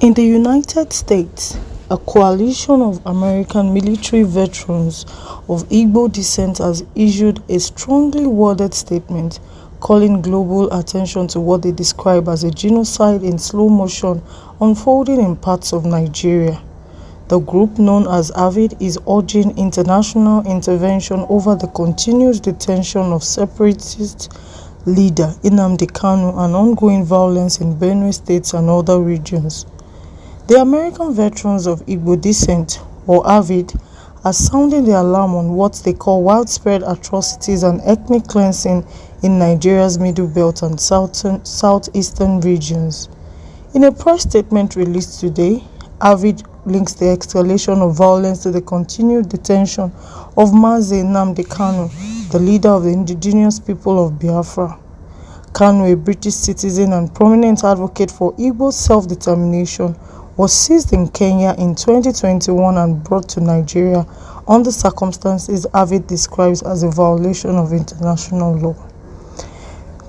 In the United States, a coalition of American military veterans of Igbo descent has issued a strongly worded statement calling global attention to what they describe as a genocide in slow motion unfolding in parts of Nigeria. The group, known as AVID, is urging international intervention over the continued detention of separatist leader Nnamdi Kanu and ongoing violence in Benue State and other regions. The American Veterans of Igbo Descent, or AVID, are sounding the alarm on what they call widespread atrocities and ethnic cleansing in Nigeria's Middle Belt and southeastern regions. In a press statement released today, AVID links the escalation of violence to the continued detention of Nnamdi Kanu, the leader of the indigenous people of Biafra. Kanu, a British citizen and prominent advocate for Igbo self-determination, was seized in Kenya in 2021 and brought to Nigeria under circumstances AVID describes as a violation of international law.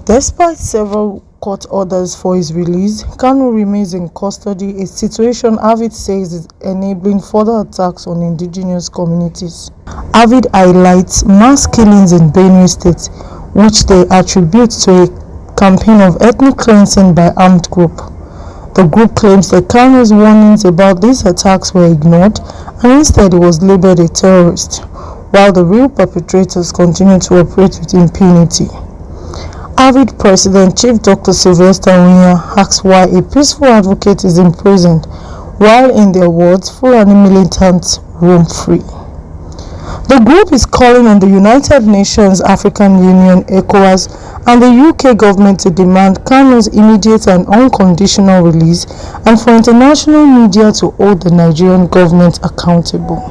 Despite several court orders for his release, Kanu remains in custody, a situation AVID says is enabling further attacks on indigenous communities. AVID highlights mass killings in Benue State, which they attribute to a campaign of ethnic cleansing by armed groups. The group claims that Kanu's warnings about these attacks were ignored and instead he was labeled a terrorist, while the real perpetrators continue to operate with impunity. AVID President Chief Dr. Sylvester Unya asks why a peaceful advocate is imprisoned, while in their words, Fulani militants roam free. The group is calling on the United Nations, African Union, ECOWAS, and the UK government to demand Kanu's immediate and unconditional release and for international media to hold the Nigerian government accountable.